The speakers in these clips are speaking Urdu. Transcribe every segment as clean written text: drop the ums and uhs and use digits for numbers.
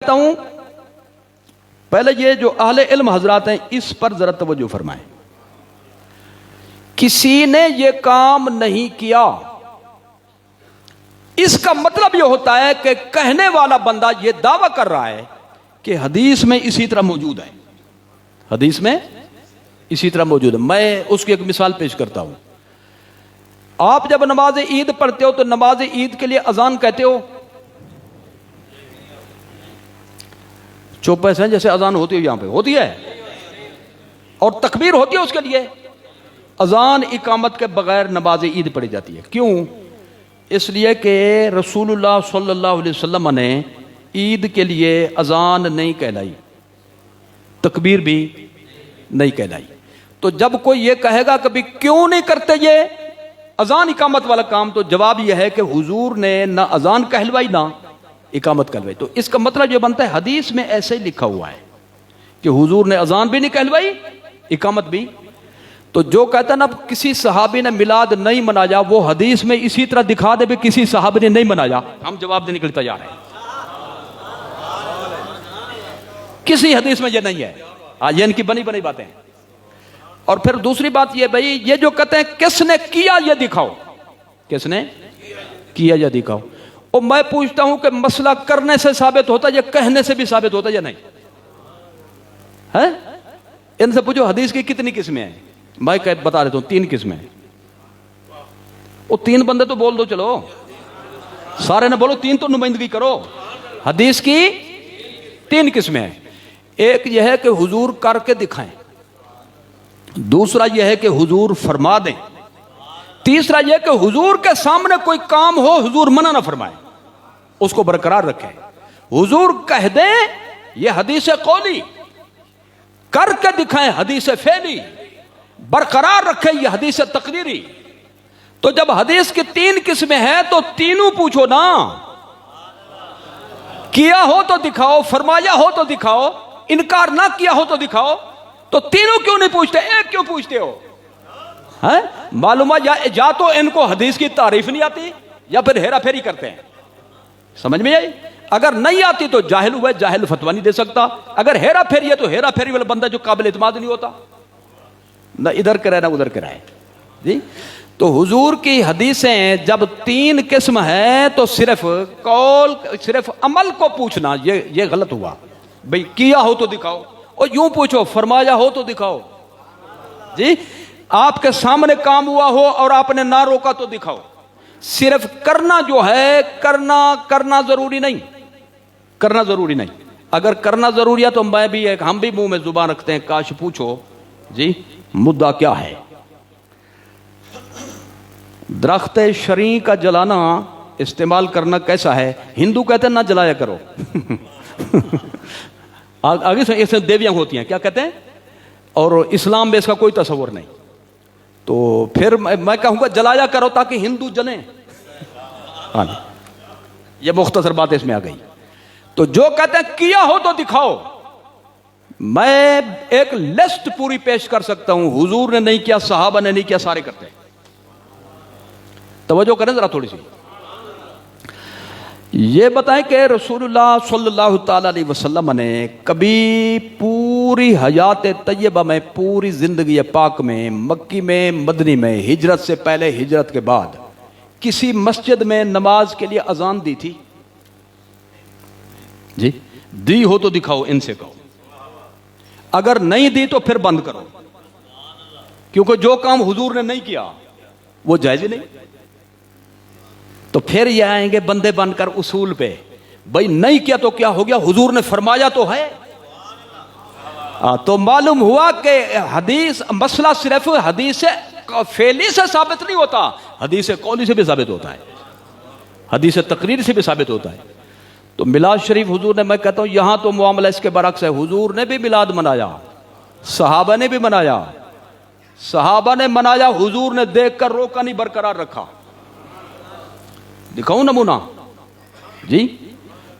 کہتا ہوں پہلے یہ جو اہل علم حضرات ہیں اس پر ذرا توجہ فرمائیں. کسی نے یہ کام نہیں کیا، اس کا مطلب یہ ہوتا ہے کہ کہنے والا بندہ یہ دعویٰ کر رہا ہے کہ حدیث میں اسی طرح موجود ہے، حدیث میں اسی طرح موجود ہے. میں اس کی ایک مثال پیش کرتا ہوں. آپ جب نماز عید پڑھتے ہو تو نماز عید کے لیے اذان کہتے ہو؟ چوپ ایسے ہیں جیسے اذان ہوتی ہے، یہاں پہ ہوتی ہے، اور تکبیر ہوتی ہے اس کے لیے. اذان اقامت کے بغیر نماز عید پڑھی جاتی ہے. کیوں؟ اس لیے کہ رسول اللہ صلی اللہ علیہ وسلم نے عید کے لیے اذان نہیں کہلائی، تکبیر بھی نہیں کہلائی. تو جب کوئی یہ کہے گا کبھی کیوں نہیں کرتے یہ اذان اقامت والا کام، تو جواب یہ ہے کہ حضور نے نہ اذان کہلوائی نہ اقامت کہلوائی. تو اس کا مطلب یہ بنتا ہے حدیث میں ایسے ہی لکھا ہوا ہے کہ حضور نے اذان بھی نہیں کہلوائی، اقامت بھی. تو جو کہتا ہے نا کسی صحابی نے میلاد نہیں منایا، وہ حدیث میں اسی طرح دکھا دے بھی کسی صحابی نے نہیں منایا، ہم جواب دینے کے لیے تیار ہیں. کسی حدیث میں یہ نہیں ہے. یہ ان کی بنی بنی باتیں ہیں. اور پھر دوسری بات یہ بھائی، یہ جو کہتے ہیں کس نے کیا یہ دکھاؤ، کس نے کیا یہ دکھاؤ. اور میں پوچھتا ہوں کہ مسئلہ کرنے سے ثابت ہوتا ہے یا کہنے سے بھی ثابت ہوتا ہے یا نہیں ہے؟ ان سے پوچھو حدیث کی کتنی قسمیں ہیں. میں بتا دیتا ہوں 3 قسمیں. وہ 3 بندے تو بول دو، چلو سارے نہ بولو، 3 تو نمائندگی کرو. حدیث کی 3 قسمیں ہیں. ایک یہ ہے کہ حضور کر کے دکھائیں، دوسرا یہ ہے کہ حضور فرما دیں، تیسرا یہ کہ حضور کے سامنے کوئی کام ہو حضور منع نہ فرمائے، اس کو برقرار رکھیں. حضور کہہ دیں یہ حدیث قولی، کر کے دکھائیں حدیث فعلی، برقرار رکھیں یہ حدیث تقریری. تو جب حدیث کی 3 قسمیں ہیں تو تینوں پوچھو نا. کیا ہو تو دکھاؤ، فرمایا ہو تو دکھاؤ، انکار نہ کیا ہو تو دکھاؤ. تو تینوں کیوں نہیں پوچھتے، ایک کیوں پوچھتے ہو؟ معلوم ہے یا تو ان کو حدیث کی تعریف نہیں آتی یا پھر ہیرا پھیری کرتے ہیں. سمجھ میں آئی؟ اگر نہیں آتی تو جاہل ہوئے، جاہل فتویٰ نہیں دے سکتا. اگر ہیرا پھیری ہے تو ہیرا پھیری والا بندہ جو قابل اعتماد نہیں ہوتا، نہ ادھر کرے نہ ادھر کرائے. جی تو حضور کی حدیثیں جب 3 قسم ہیں تو صرف قول، صرف عمل کو پوچھنا یہ غلط ہوا. بھئی کیا ہو تو دکھاؤ، اور یوں پوچھو فرمایا ہو تو دکھاؤ. جی آپ کے سامنے کام ہوا ہو اور آپ نے نہ روکا تو دکھاؤ. صرف کرنا جو ہے کرنا ضروری نہیں، کرنا ضروری نہیں. اگر کرنا ضروری ہے تو میں بھی ایک، ہم بھی منہ میں زبان رکھتے ہیں، کاش پوچھو جی مدعا کیا ہے. درخت شرعی کا جلانا استعمال کرنا کیسا ہے؟ ہندو کہتے ہیں نہ جلایا کرو. آگے سے ایسے دیویاں ہوتی ہیں، کیا کہتے ہیں؟ اور اسلام میں اس کا کوئی تصور نہیں. تو پھر میں کہوں گا جلایا کرو تاکہ ہندو جلیں. یہ مختصر بات اس میں آ گئی. تو جو کہتے ہیں کیا ہو تو دکھاؤ، میں ایک لسٹ پوری پیش کر سکتا ہوں. حضور نے نہیں کیا، صحابہ نے نہیں کیا، سارے کرتے ہیں. توجہ کریں ذرا تھوڑی سی. یہ بتائیں کہ رسول اللہ صلی اللہ تعالی علیہ وسلم نے کبھی پوری حیات طیبہ میں، پوری زندگی پاک میں، مکی میں، مدنی میں، ہجرت سے پہلے ہجرت کے بعد کسی مسجد میں نماز کے لیے اذان دی تھی؟ جی دی ہو تو دکھاؤ، ان سے کہو. اگر نہیں دی تو پھر بند کرو، کیونکہ جو کام حضور نے نہیں کیا وہ جائز ہی نہیں. تو پھر یہ آئیں گے بندے بن کر اصول پہ، بھائی نہیں کیا تو کیا ہو گیا، حضور نے فرمایا تو ہے. تو معلوم ہوا کہ حدیث مسئلہ صرف حدیث فعلی سے ثابت نہیں ہوتا، حدیث قولی سے بھی ثابت ہوتا ہے، حدیث تقریر سے بھی ثابت ہوتا ہے. تو میلاد شریف حضور نے، میں کہتا ہوں یہاں تو معاملہ اس کے برعکس ہے. حضور نے بھی میلاد منایا، صحابہ نے بھی منایا، صحابہ نے منایا، حضور نے دیکھ کر روکا نہیں، برقرار رکھا. دکھاؤں نمونہ جی.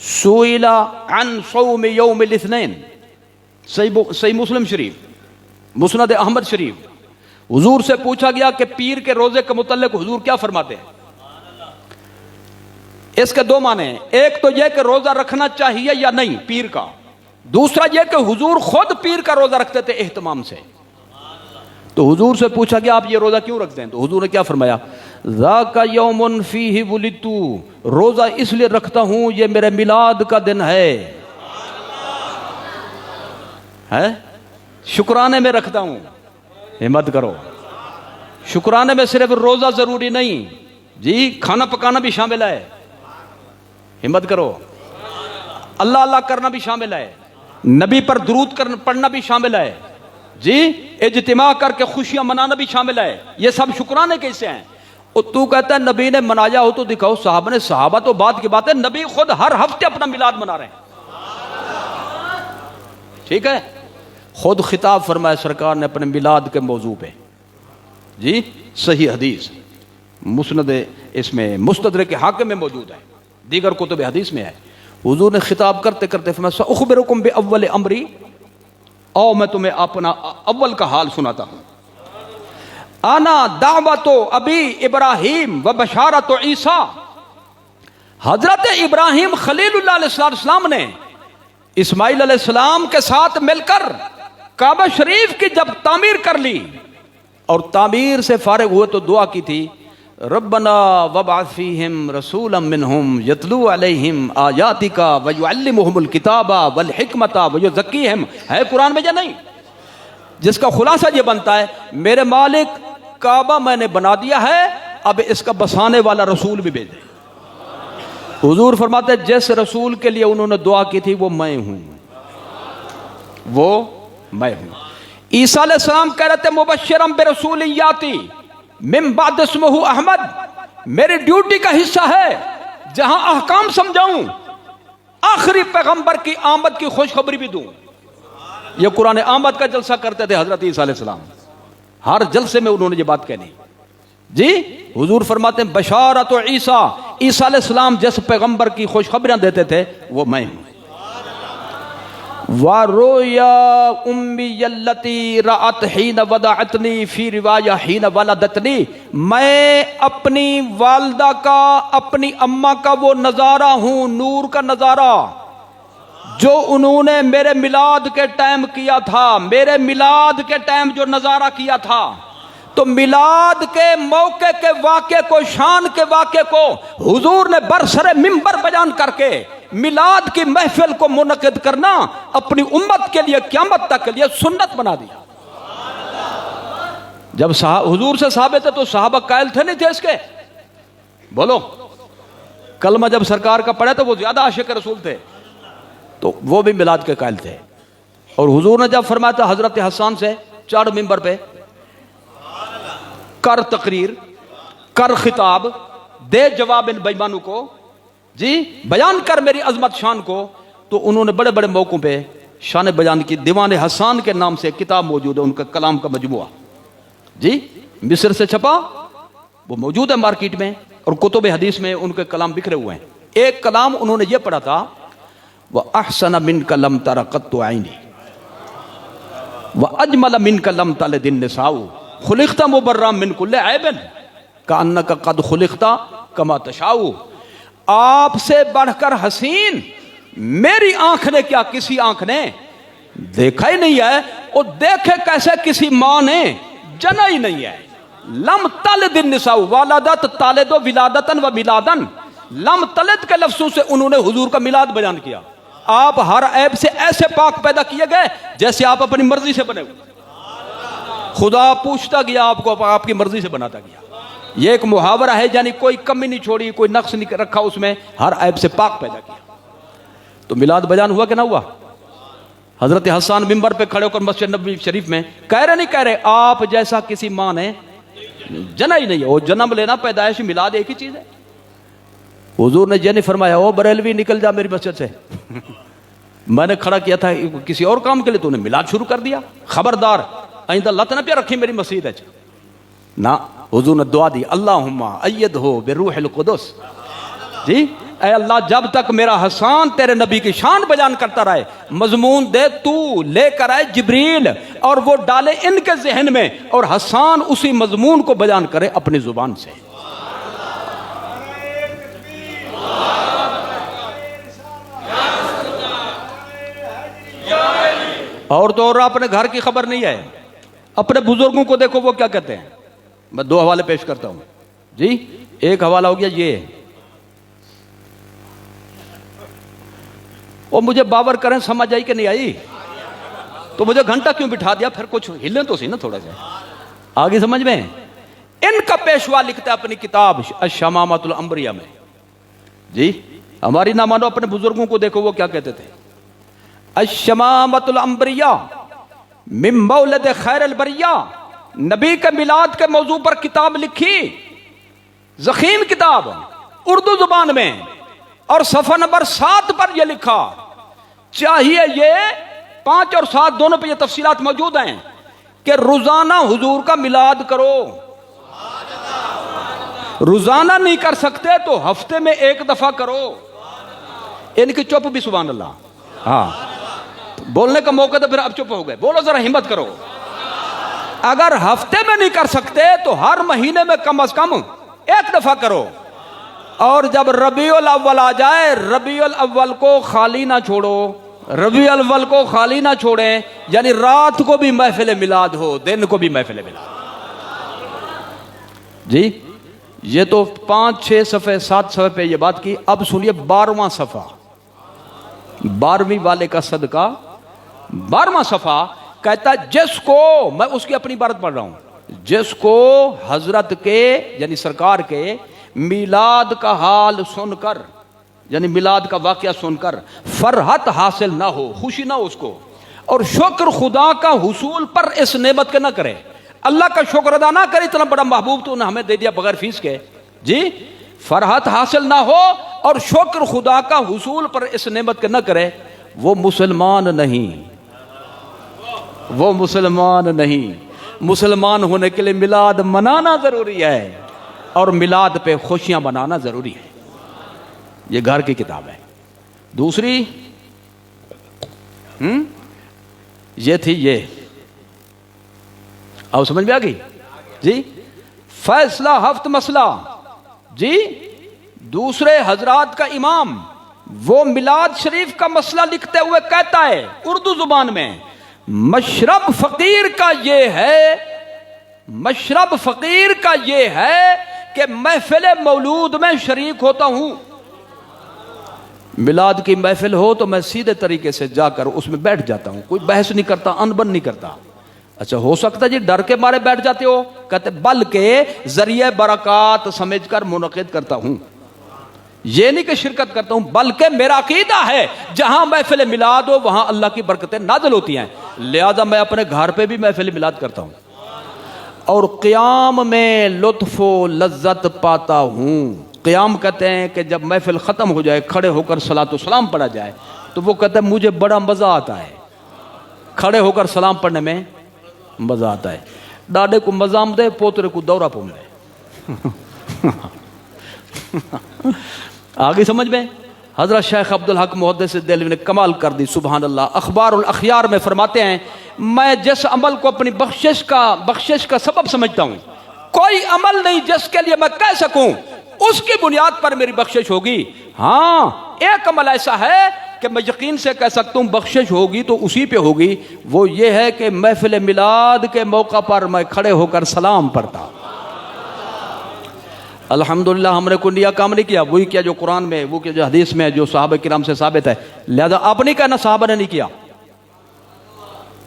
سئل عن صوم یوم الاثنین، صحیح مسلم شریف، مسند احمد شریف. حضور سے پوچھا گیا کہ پیر کے روزے کے متعلق حضور کیا فرماتے ہیں؟ اس کے دو معنی ہیں، ایک تو یہ کہ روزہ رکھنا چاہیے یا نہیں پیر کا، دوسرا یہ کہ حضور خود پیر کا روزہ رکھتے تھے اہتمام سے۔ تو حضور سے پوچھا کہ آپ یہ روزہ کیوں رکھتے ہیں؟ تو حضور نے کیا فرمایا؟ ذاک یوم فیہ ولدت، روزہ اس لیے رکھتا ہوں یہ میرے میلاد کا دن ہے، شکرانے میں رکھتا ہوں۔ ہمت کرو، شکرانے میں صرف روزہ ضروری نہیں جی، کھانا پکانا بھی شامل ہے، ہمت کرو، اللہ اللہ کرنا بھی شامل ہے، نبی پر درود پڑھنا بھی شامل ہے جی، اجتماع کر کے خوشیاں منانا بھی شامل ہے، یہ سب شکرانے کے حصے ہیں۔ اور تو کہتا ہے نبی نے منایا ہو تو دکھاؤ، صحابہ تو بات کی بات ہے، نبی خود ہر ہفتے اپنا میلاد منا رہے ہیں، ٹھیک ہے، خود خطاب فرمایا سرکار نے اپنے میلاد کے موضوع پہ جی، صحیح حدیث مسند اس میں مستدرک حاکم میں موجود ہے، دیگر کتب حدیث میں ہے۔ حضور نے خطاب کرتے کرتے فرمایا سأخبرکم بأول امری، او میں تمہیں اپنا اول کا حال سناتا ہوں، انا دعوت ابی ابراہیم و بشارت عیسیٰ، حضرت ابراہیم خلیل اللہ علیہ السلام نے اسماعیل علیہ السلام کے ساتھ مل کر کعبہ شریف کی جب تعمیر کر لی اور تعمیر سے فارغ ہوئے تو دعا کی تھی، ربنا وابعث فیہم رسولا منہم یتلو علیہم آیاتک ویعلمہم الکتاب والحکمت ویزکیہم، ہے قرآن میں یا نہیں؟ جس کا خلاصہ یہ بنتا ہے میرے مالک کعبہ میں نے بنا دیا ہے، اب اس کا بسانے والا رسول بھی بھیجے۔ حضور فرماتے ہیں جس رسول کے لیے انہوں نے دعا کی تھی وہ میں ہوں، وہ میں ہوں۔ عیسیٰ علیہ السلام کہہ رہے تھے مبشرم برسول یاتی من بعد اسمہ احمد، میری ڈیوٹی کا حصہ ہے جہاں احکام سمجھاؤں، آخری پیغمبر کی آمد کی خوشخبری بھی دوں۔ یہ قرآن آمد کا جلسہ کرتے تھے حضرت عیسیٰ علیہ السلام، ہر جلسے میں انہوں نے یہ بات کہنی جی۔ حضور فرماتے ہیں بشارت عیسیٰ، عیسیٰ علیہ السلام جس پیغمبر کی خوشخبریاں دیتے تھے وہ میں ہوں۔ وَرُؤْيَا أُمِّيَ الَّتِي رَأَتْ حِينَ وَضَعَتْنِي فِي رِوَایَہ حِينَ وَلَدَتْنِی، میں اپنی والدہ کا، اپنی اماں کا وہ نظارہ ہوں، نور کا نظارہ جو انہوں نے میرے میلاد کے ٹائم کیا تھا، میرے میلاد کے ٹائم جو نظارہ کیا تھا۔ تو میلاد کے موقع کے واقعے کو، شان کے واقعے کو حضور نے برسر منبر بیان کر کے میلاد کی محفل کو منعقد کرنا اپنی امت کے لیے قیامت تک کے لیے سنت بنا دیا۔ جب حضور سے ثابت ہے تو صحابہ قائل تھے نہیں تھے اس کے؟ بولو، کلمہ جب سرکار کا پڑھے تو وہ زیادہ عاشق رسول تھے، تو وہ بھی میلاد کے قائل تھے۔ اور حضور نے جب فرمایا تھا حضرت حسان سے چڑھ منبر پہ، کر تقریر، کر خطاب، دے جواب ان بےایمانوں کو جی، بیان کر میری عظمت شان کو، تو انہوں نے بڑے بڑے موقعوں پہ شان بیان کی۔ دیوان حسان کے نام سے کتاب موجود ہے، ان کا کلام کا مجموعہ جی، مصر سے چھپا، وہ موجود ہے مارکیٹ میں، اور کتب حدیث میں ان کے کلام بکھرے ہوئے ہیں۔ ایک کلام انہوں نے یہ پڑھا تھا، وَأَحْسَنَ مِنْكَ لَمْ تَرَ قَطُّ عَيْنِي وَأَجْمَلَ مِنْكَ لَمْ تَلِدِ النِّسَاءُ خُلِقْتَ مُبَرًّا مِنْ كُلِّ عَيْبٍ كَأَنَّكَ قَدْ خُلِقْتَ كَمَا تَشَاءُ، آپ سے بڑھ کر حسین میری آنکھ نے کیا کسی آنکھ نے دیکھا ہی نہیں ہے، اور دیکھے کیسے کسی ماں نے جنا ہی نہیں ہے۔ لم تلد النساء والدت تالد ولادتن و میلادن، لم تلد کے لفظوں سے انہوں نے حضور کا میلاد بیان کیا۔ آپ ہر عیب سے ایسے پاک پیدا کیے گئے جیسے آپ اپنی مرضی سے بنے ہوئے، خدا پوچھتا گیا آپ کو، آپ کی مرضی سے بناتا گیا۔ یہ ایک محاورہ ہے، یعنی کوئی کمی نہیں چھوڑی، کوئی نقص نہیں رکھا اس میں، ہر عیب سے پاک پیدا کیا۔ تو میلاد بیان ہوا کہ نہ ہوا؟ حضرت حسان منبر پہ کھڑے ہو کر مسجد نبوی شریف میں کہہ رہے نہیں کہہ رہے آپ جیسا کسی ماں نے جنا ہی نہیں ہے، وہ جنم لینا پیدائش میلاد ایک ہی چیز ہے۔ حضور نے یہ نہیں فرمایا او بریلوی نکل جا میری مسجد سے، میں نے کھڑا کیا تھا کسی اور کام کے لیے، تو نے میلاد شروع کر دیا، خبردار آئندہ لت نہ پہ رکھی میری مسجد ہے نا۔ حضور نے دعا دی، اللہم ایدہ بروح القدس، جی اے اللہ جب تک میرا حسان تیرے نبی کی شان بیان کرتا رہے، مضمون دے تو لے کر آئے جبریل اور وہ ڈالے ان کے ذہن میں، اور حسان اسی مضمون کو بیان کرے اپنی زبان سے۔ اور تو اور اپنے گھر کی خبر نہیں ہے. اپنے بزرگوں کو دیکھو وہ کیا کہتے ہیں. میں 2 حوالے پیش کرتا ہوں جی. ایک حوالہ ہو گیا یہ, اور مجھے باور کریں سمجھ آئی کہ نہیں آئی؟ تو مجھے گھنٹہ کیوں بٹھا دیا؟ پھر کچھ ہلیں تو سی نا تھوڑا سا آگے سمجھ میں. ان کا پیشوا لکھتا ہے اپنی کتاب الشمامۃ الانبریاء میں جی. ہماری نہ مانو, اپنے بزرگوں کو دیکھو وہ کیا کہتے تھے. الشمامۃ الانبریاء من مولد خیر البریہ, نبی کے میلاد کے موضوع پر کتاب لکھی, ضخیم کتاب اردو زبان میں, اور صفحہ نمبر 7 پر یہ لکھا. چاہیے یہ 5 اور 7 دونوں پہ یہ تفصیلات موجود ہیں کہ روزانہ حضور کا میلاد کرو. روزانہ نہیں کر سکتے تو ہفتے میں 1 دفعہ کرو. ان کی چپ بھی سبحان اللہ. ہاں بولنے کا موقع تو پھر اب چپ ہو گئے. بولو ذرا ہمت کرو. اگر ہفتے میں نہیں کر سکتے تو ہر مہینے میں کم از کم 1 دفعہ کرو. اور جب ربیع الاول آ جائے, ربیع الاول کو خالی نہ چھوڑو. ربیع الاول کو خالی نہ چھوڑیں, یعنی رات کو بھی محفل میلاد ہو, دن کو بھی محفل میلاد جی. یہ تو 5 6 صفحے 7 صفحے پہ یہ بات کی. اب سنیے 12واں صفحہ, 12ویں والے کا صدقہ. 12واں صفحہ کہتا ہے جس کو, میں اس کی اپنی عبارت پڑھ رہا ہوں, جس کو حضرت کے یعنی سرکار کے میلاد کا حال سن کر, یعنی میلاد کا واقعہ سن کر فرحت حاصل نہ ہو, خوشی نہ ہو اس کو, اور شکر خدا کا حصول پر اس نعمت کے نہ کرے, اللہ کا شکر ادا نہ کرے, اتنا بڑا محبوب تو نے ہمیں دے دیا بغیر فیس کے جی. فرحت حاصل نہ ہو اور شکر خدا کا حصول پر اس نعمت کے نہ کرے, وہ مسلمان نہیں. وہ مسلمان نہیں. مسلمان ہونے کے لیے میلاد منانا ضروری ہے, اور میلاد پہ خوشیاں منانا ضروری ہے. یہ گھر کی کتاب ہے. دوسری یہ تھی, یہ اب سمجھ میں آ گئی جی. فیصلہ ہفت مسئلہ جی. دوسرے حضرات کا امام وہ میلاد شریف کا مسئلہ لکھتے ہوئے کہتا ہے اردو زبان میں, مشرب فقیر کا یہ ہے, مشرب فقیر کا یہ ہے کہ محفل مولود میں شریک ہوتا ہوں. میلاد کی محفل ہو تو میں سیدھے طریقے سے جا کر اس میں بیٹھ جاتا ہوں, کوئی بحث نہیں کرتا, انبن نہیں کرتا. اچھا ہو سکتا جی ڈر کے مارے بیٹھ جاتے ہو, کہتے بلکہ ذریعہ برکات سمجھ کر منعقد کرتا ہوں. یہ نہیں کہ شرکت کرتا ہوں, بلکہ میرا عقیدہ ہے جہاں محفل میلاد ہو وہاں اللہ کی برکتیں نازل ہوتی ہیں, لہذا میں اپنے گھر پہ بھی محفل میلاد کرتا ہوں, اور قیام میں لطف و لذت پاتا ہوں. قیام کہتے ہیں کہ جب محفل ختم ہو جائے, کھڑے ہو کر صلاۃ و سلام پڑھا جائے, تو وہ کہتے ہیں مجھے بڑا مزہ آتا ہے, کھڑے ہو کر سلام پڑھنے میں مزہ آتا ہے. ڈاڈے کو مزام دے, پوترے کو دورہ پون دے. آگے سمجھ میں. حضرت شیخ عبدالحق محدث دہلوی نے کمال کر دی سبحان اللہ. اخبار الاخیار میں فرماتے ہیں, میں جس عمل کو اپنی بخشش کا سبب سمجھتا ہوں, کوئی عمل نہیں جس کے لیے میں کہہ سکوں اس کی بنیاد پر میری بخشش ہوگی. ہاں ایک عمل ایسا ہے کہ میں یقین سے کہہ سکتا ہوں بخشش ہوگی تو اسی پہ ہوگی, وہ یہ ہے کہ محفل میلاد کے موقع پر میں کھڑے ہو کر سلام پڑھتا. الحمدللہ ہم نے کوئی نیا کام نہیں کیا, وہی کیا جو قرآن میں, وہ کیا جو حدیث میں, جو صحابہ کرام سے ثابت ہے. لہذا آپ نہیں کہنا صحابہ نے نہیں کیا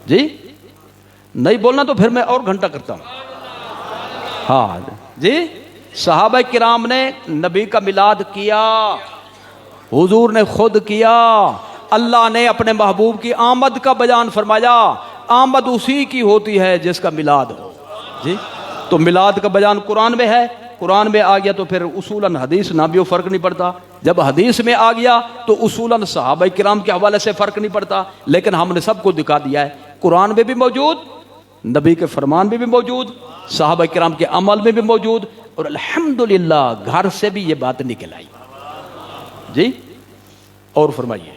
جی. نہیں بولنا تو پھر میں اور گھنٹہ کرتا ہوں. ہاں جی, صحابہ کرام نے نبی کا میلاد کیا, حضور نے خود کیا, اللہ نے اپنے محبوب کی آمد کا بیان فرمایا. آمد اسی کی ہوتی ہے جس کا میلاد ہو جی. تو میلاد کا بیان قرآن میں ہے, قرآن میں آ گیا تو پھر اصولاً حدیث نہ بھی فرق نہیں پڑتا. جب حدیث میں آ گیا تو اصولاً صحابہ کرام کے حوالے سے فرق نہیں پڑتا. لیکن ہم نے سب کو دکھا دیا ہے, قرآن میں بھی موجود, نبی کے فرمان میں بھی موجود, صحابہ کرام کے عمل میں بھی موجود, اور الحمدللہ گھر سے بھی یہ بات نکل آئی جی. اور فرمائیے.